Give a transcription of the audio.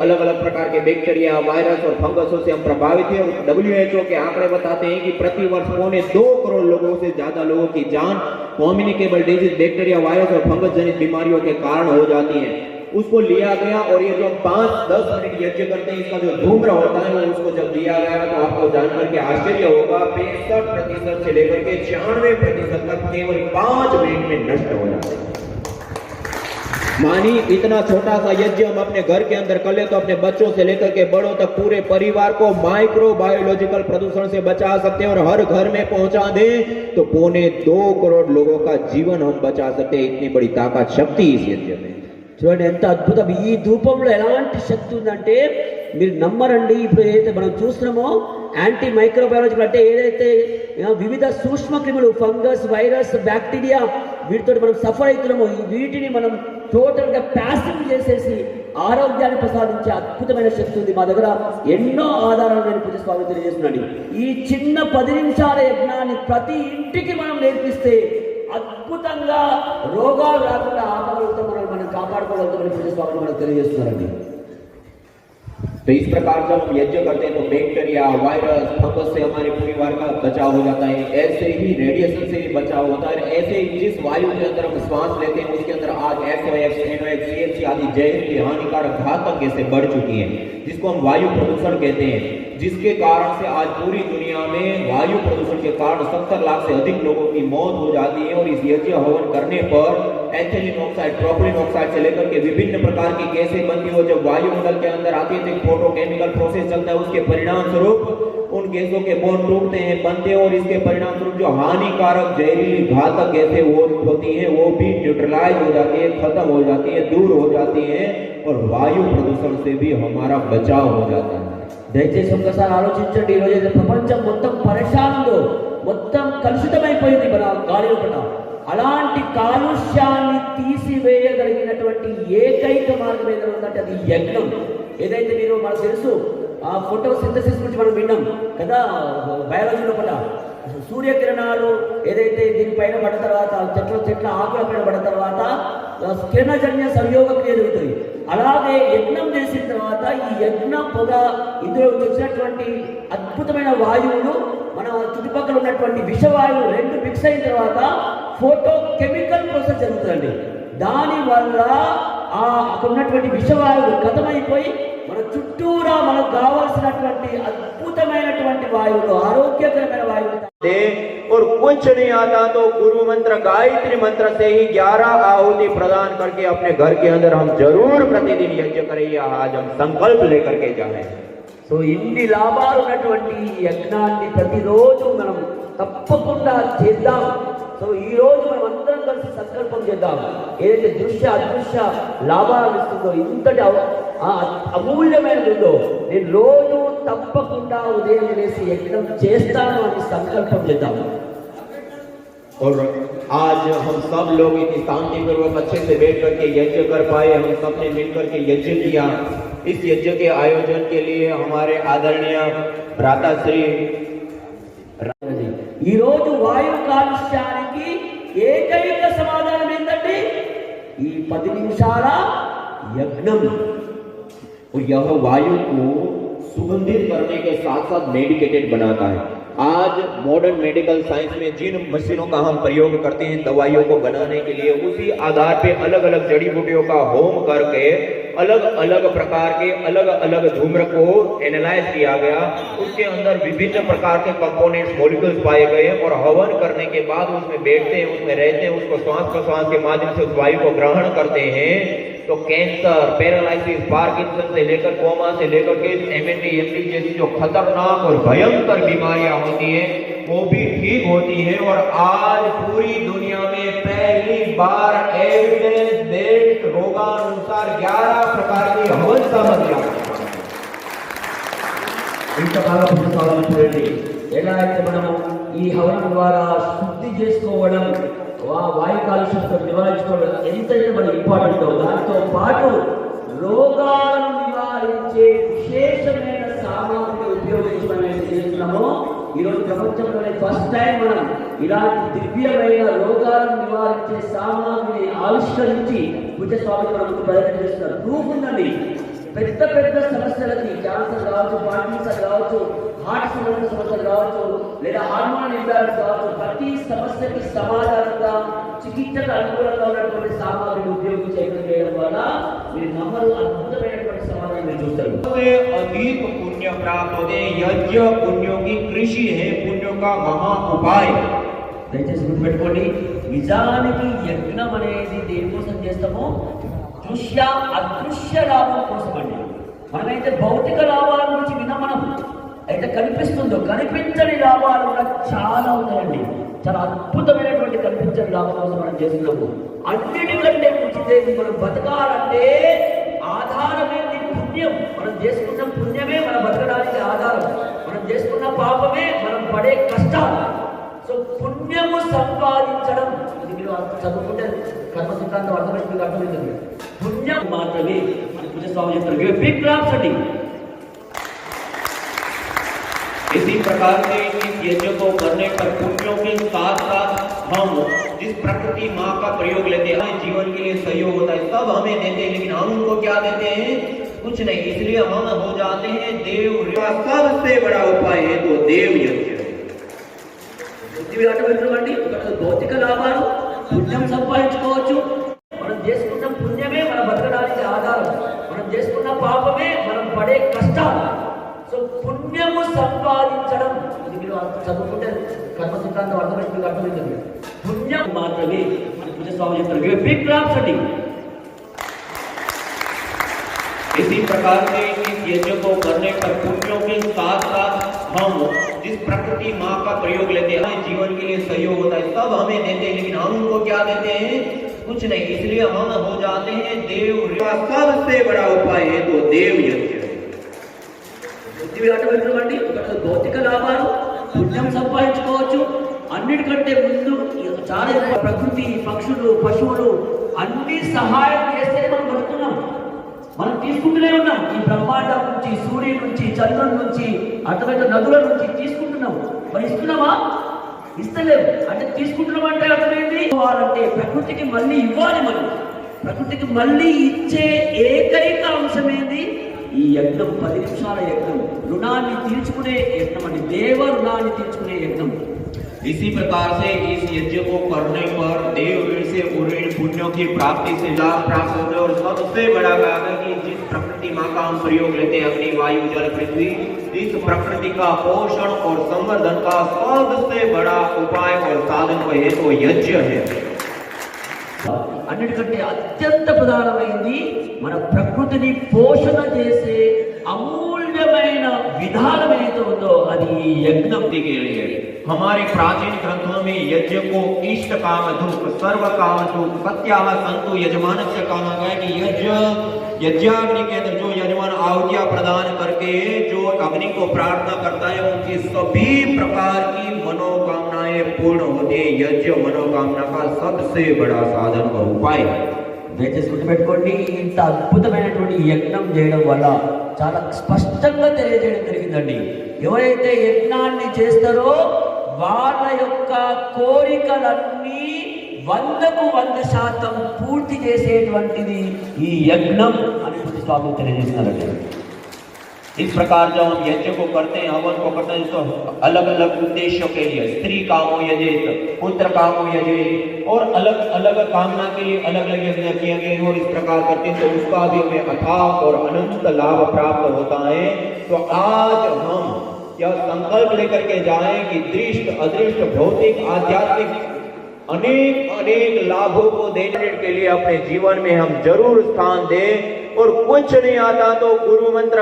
अलग अलग प्रकार के बैक्टीरिया, वायरस और फंगसों से हम प्रभावित हैं। और WHO के आंकड़े बताते हैं कि प्रति वर्ष 2.25 करोड़ लोगों से ज्यादा लोगों की जान कम्युनिकेबल डिजीज, बैक्टीरिया, वायरस और फंगस जनित बीमारियों के कारण हो जाती है। उसको लिया गया और ये जो 5-10 मिनट यज्ञ करते हैं, इसका जो धूम्र होता है वो उसको जब लिया गया तो आपको जानकर के आश्चर्य होगा, 65% से लेकर के 96% तक केवल 5 मिनट में नष्ट हो जाते हैं। मानी इतना छोटा सा यज्ञ हम अपने घर के अंदर कर ले तो अपने बच्चों से लेकर के बड़ों तक पूरे परिवार को माइक्रोबायोलॉजिकल प्रदूषण से बचा सकते हैं और हर घर में पहुंचा दें तो 2.25 करोड़ लोगों का जीवन हम बचा सकते हैं। इतनी बड़ी ताकत शक्ति इस यज्ञ में। చూడండి ఎంత అద్భుతం ఈ ధూపంలో ఎలాంటి శక్తి ఉందంటే మీరు నమ్మరండి. ఇప్పుడు ఏదైతే మనం చూస్తున్నామో యాంటీ మైక్రోబయాలజికల్ అంటే ఏదైతే వివిధ సూక్ష్మ క్రిములు, ఫంగస్, వైరస్, బ్యాక్టీరియా వీటితో మనం సఫర్ అవుతున్నామో వీటిని మనం టోటల్గా ప్యాసివ్ చేసేసి ఆరోగ్యాన్ని ప్రసాదించే అద్భుతమైన శక్తి ఉంది మా దగ్గర. ఎన్నో ఆధారాలు నేను పూజ స్వామి తెలియజేస్తున్నాను. ఈ చిన్న 10 నిమిషాల యజ్ఞాన్ని ప్రతి ఇంటికి మనం నేర్పిస్తే అద్భుతంగా రోగాలు రాకుండా ఆపగలుగుతాం, మనం కాపాడుకోగలుగుతామని పూజ స్వామి మనకు తెలియజేస్తున్నారండి. तो इस प्रकार जब हम यज्ञ करते हैं तो बैक्टीरिया, वायरस, फंगस से हमारे परिवार का बचाव हो जाता है। ऐसे ही रेडिएशन से भी बचाव होता है। ऐसे ही जिस वायु के अंदर हम श्वास लेते हैं उसके अंदर आज SOx, NOx, CFC आदि जहरीली हानिकारक घातक गैसें बढ़ चुकी हैं, जिसको हम वायु प्रदूषण कहते हैं, जिसके कारण से आज पूरी दुनिया में वायु प्रदूषण के कारण 70 लाख से अधिक लोगों की मौत हो जाती है। और इस यज्ञ हवन करने पर एथिलीन ऑक्साइड, प्रोपिलीन ऑक्साइड से लेकर के विभिन्न प्रकार की गैसें बनती हो, जब वायुमंडल के अंदर आती है तो फोटोकेमिकल प्रोसेस चलता है, उसके परिणाम स्वरूप उन गैसों के बॉन्ड टूटते हैं, बनते हैं और इसके परिणाम स्वरूप जो हानिकारक जहरीली घातक गैसें वो होती हैं वो भी न्यूट्रलाइज हो जाती है, खत्म हो जाती है, दूर हो जाती है और वायु प्रदूषण से भी हमारा बचाव हो जाता है। దయచేసి ఒకసారి ఆలోచించండి. ఈరోజు ప్రపంచం మొత్తం పరేషాన్లో, మొత్తం కలుషితమైపోయింది మన గాలి లోపల. అలాంటి కాలుష్యాన్ని తీసివేయగలిగినటువంటి ఏకైక మార్గం ఏదైనా ఉందంటే అది యజ్ఞం. ఏదైతే మీరు మనకు తెలుసు ఆ ఫోటోసింథసిస్ గురించి మనం విన్నాం కదా బయాలజీ లోపల. సూర్యకిరణాలు ఏదైతే దీనిపైన పడిన తర్వాత చెట్ల ఆకుల పైన పడిన తర్వాత కిరణజన్య సంయోగ క్రియ జరుగుతుంది. అలాగే యజ్ఞం చేసిన తర్వాత ఈ యజ్ఞ పొగ, ఇందులో వచ్చినటువంటి అద్భుతమైన వాయువులు మన చుట్టుపక్కల ఉన్నటువంటి విషవాయువులు రెండు మిక్స్ అయిన తర్వాత ఫోటో కెమికల్ ప్రాసెస్ జరుగుతుందండి. దానివల్ల అక్కడ ఉన్నటువంటి విషవాయువులు ఖతమైపోయి మన చుట్టూరా మనకు కావాల్సినటువంటి అద్భుతమైనటువంటి వాయువులు, ఆరోగ్యకరమైన వాయువులు. और कुछ नहीं आता तो गुरु मंत्र गायत्री मंत्र से ही 11 आहुति प्रदान करके अपने घर के अंदर हम जरूर प्रतिदिन यज्ञ करेंगे। आज हम संकल्प लेकर के जा रहे हैं। సో ఇన్ని లాభాలు ఉన్నటువంటి యజ్ఞాన్ని ప్రతిరోజు మనం తప్పకుండా చేద్దాం. సో ఈ రోజు మనం అందరం కలిసి సంకల్పం చేద్దాం. ఏదైతే దృశ్య అదృశ్య లాభాలు ఇస్తుందో, ఇంతటి అమూల్యమైనది ఉందో, నేను రోజు తప్పకుండా ఉదయం లేసి యజ్ఞం చేస్తాను అని సంకల్పం చేద్దాం. और आज हम सब लोग इतनी शांति पूर्वक अच्छे से बैठ करके यज्ञ कर पाए, हम सब ने मिलकर के यज्ञ किया। इस यज्ञ के आयोजन के लिए हमारे आदरणीय भ्राताश्री ఈ రోజు వాయు కాలుష్యానికి ఏకైక సమాధానం ఏంటంటే ఈ 10 నిమిషాల యజ్ఞం. और यह वायु को सुगंधित करने के साथ साथ मेडिकेटेड बनाता है। आज मॉडर्न मेडिकल साइंस में जिन मशीनों का हम प्रयोग करते हैं दवाइयों को बनाने के लिए, उसी आधार पे अलग अलग जड़ी बूटियों का होम करके अलग अलग प्रकार के अलग अलग धूम्र को एनालाइज किया गया। उसके अंदर विभिन्न प्रकार के कंपोनेंट्स, मॉलिक्यूल्स पाए गए और हवन करने के बाद उसमें बैठते हैं, उसमें रहते हैं, उसको श्वास प्रश्वास के माध्यम से उस वायु को ग्रहण करते हैं तो कैंसर, पैरालाइसिस, पार्किंसन से लेकर कोमा से लेकर के MND, MD जैसी जो खतरनाक और भयंकर बीमारियां होती हैं वो भी ठीक होती है। और आज पूरी दुनिया में पहली बार एविडेंस बेस्ड रोगानुसार 11 प्रकार की हवन सामग्रियां ఇంతకాలం పుస్తకాలను చూడండి. ఎలా అయితే మనము ఈ హవనం ద్వారా శుద్ధి చేసుకోవడం, వాయు కాలుష్యం నివారించుకోవడం ఎంతైతే మనకి ఇంపార్టెంట్, దాంతో పాటు రోగాలను నివారించే విశేషమైన సామాగ్రిని ఉపయోగించి మనం ఏం చేస్తున్నామో ఈరోజు ప్రపంచంలోనే ఫస్ట్ టైం మనం ఇలాంటి దివ్యమైన రోగాలను నివారించే సామాగ్రిని ఆవిష్కరించి పూజ స్వామి మనం ప్రయత్నం చేస్తున్నారు. ప్రూఫ్ ఉందండి. పెద్ద పెద్ద సమస్యలకి క్యాన్సర్ కావచ్చు, పార్కిన్సన్ కావచ్చు, హార్ట్ సంబంధించిన సమస్యలు కావచ్చు, లేదా హార్మోన్ ఇంబ్యాలెన్స్ కావచ్చు, ప్రతి సమస్యకి సమాధానంగా చికిత్సకు అనుకూలంగా ఉన్నటువంటి సామాగ్రిని ఉపయోగించడం వల్ల మీరు నమ్మరు అద్భుతమైనటువంటి సమాధానం మీరు చూస్తారు. सबसे अधिक पुण्य प्राप्त होते हैं। यज्ञ पुण्यों की कृषि है, पुण्यों का महा उपाय। దయచేసి గుర్తుపెట్టుకోండి, నిజానికి యజ్ఞం అనేది దేనికోసం చేస్తామో దృశ్య అదృశ్య లాభం కోసం అండి. మనమైతే భౌతిక లాభాల గురించి విన్నాం, మనం అయితే కనిపిస్తుందో కనిపించని లాభాలు కూడా చాలా ఉన్నాయండి. చాలా అద్భుతమైనటువంటి కనిపించని లాభం కోసం మనం చేస్తున్నాము. అన్నిటికంటే ముంచితే మనం బతకాలంటే ఆధారమేంటి? పుణ్యం. మనం చేసుకున్న పుణ్యమే మన బతకడానికి ఆధారం. మనం చేసుకున్న పాపమే మనం పడే కష్టాలు. సో పుణ్యము సంపాదించడం, ఇది మీరు చదువుకుంటే కర్మ సిద్ధాంతం అర్థమైంది, అర్థమైంది. పుణ్యం మాత్రమే మన పూజ స్వామి చెప్తారు, బిగ్ క్లాప్స్ అండి. इसी प्रकार से इस यज्ञ को करने पर पुण्यों के साथ साथ हम जिस प्रकृति माँ का प्रयोग लेते हैं, जीवन के लिए सहयोग होता है, सब हमें देते हैं, लेकिन हम उनको क्या देते हैं? कुछ नहीं। इसलिए हम हो जाते हैं देव। सबसे बड़ा उपाय है तो देव यज्ञ। అండి భౌతిక లాభాలు పుణ్యం సంపాదించుకోవచ్చు. మనం చేసుకున్న పుణ్యమే మన బతకడానికి ఆధారం. మనం చేసుకున్న పాపమే మనం పడే కష్టాలు. సో పుణ్యము సంపాదించడం, ఇది మీరు చదువుకుంటే కర్మ సిద్ధాంతం అర్థమైంది, అర్థమైంది. పుణ్యం మాత్రమే మన పూజ స్వామి చెప్తారు, బిగ్ క్లాప్స్ అండి. इसी प्रकार से इस यज्ञ को करने पर पुण्यों के साथ साथ हम जिस प्रकृति माँ का प्रयोग लेते हैं, जीवन के लिए सहयोग होता है, सब हमें देते हैं, लेकिन हम उनको क्या देते हैं? कुछ नहीं। इसलिए हम हो जाते हैं देव। सबसे बड़ा उपाय है तो देव यज्ञ। అండి భౌతిక లాభాలు పుణ్యం సంపాదించుకోవచ్చు. అన్నిటికంటే ముందు చాలా ప్రకృతి, పక్షులు, పశువులు అన్ని సహాయం చేస్తే మనం బతుకున్నాం. మనం తీసుకుంటూనే ఉన్నాం. ఈ బ్రహ్మాండం నుంచి, సూర్యుడి నుంచి, చంద్రుడి నుంచి, అర్థమైన నదుల నుంచి తీసుకుంటున్నాం. మరి ఇస్తున్నామా? ఇస్తలేము. అంటే తీసుకుంటున్నాం అంటే అర్థమైంది ఇవ్వాలంటే ప్రకృతికి మళ్ళీ ఇవ్వాలి. మనం ప్రకృతికి మళ్ళీ ఇచ్చే ఏకైక అంశం ఏంది? ఈ యజ్ఞం. 10 నిమిషాల యజ్ఞం, రుణాన్ని తీర్చుకునే యజ్ఞం అండి. దేవ రుణాన్ని తీర్చుకునే యజ్ఞం. इसी प्रकार से इस यज्ञ को करने पर देव ऋण से ऋण पुण्यों की प्राप्ति से लाभ प्राप्त होते हैं। और सबसे बड़ा बात है कि जिस प्रकृति माँ का हम प्रयोग लेते हैं, अग्नि, वायु, जल, पृथ्वी, इस प्रकृति का पोषण और संवर्धन का सबसे बड़ा उपाय और साधन है तो यज्ञ है। అన్నిటికంటే అత్యంత ప్రధానమైనది మన ప్రకృతిని పోషణ చేసే అమూల్యమైన విధానం ఏదో ఉందో అది యజ్ఞం. के लिए हमारे प्राचीन ग्रंथों में यज्ञ को इष्ट काम धूप, सर्व काम धूप, सत्याह संतु यजमान से कहा गया कि यज्ञाग्नि के अंदर जो यजमान आहुतियां प्रदान करके जो अग्नि को प्रार्थना करता है, उनकी सभी प्रकार की मनोकामनाएं पूर्ण होती है। यज्ञ मनोकामना का सबसे बड़ा साधन और उपाय। దయచేసి గుర్తుపెట్టుకోండి, ఇంత అద్భుతమైనటువంటి యజ్ఞం చేయడం వల్ల చాలా స్పష్టంగా తెలియజేయడం జరిగిందండి. ఎవరైతే యజ్ఞాన్ని చేస్తారో వాళ్ళ యొక్క కోరికలన్నీ 100కు 100% పూర్తి చేసేటువంటిది ఈ యజ్ఞం అని స్వామి తెలియజేస్తున్నారండి. इस प्रकार जब हम यज्ञ को करते हैं, हवन को करते हैं, तो अलग अलग उद्देश्यों के लिए स्त्री कामो यजेत, पुत्र कामो यजेत, और अलग अलग कामना के लिए अलग अलग यज्ञ किए गए और इस प्रकार करते हैं तो उसका भी हमें अथाह और अनंत लाभ प्राप्त होता है। तो आज हम यह संकल्प लेकर के जाएं कि दृष्ट, अदृष्ट, भौतिक, आध्यात्मिक अनेक अनेक लाभों को देने के लिए अपने जीवन में हम जरूर स्थान दें। और कुछ नहीं आता तो गुरु मंत्र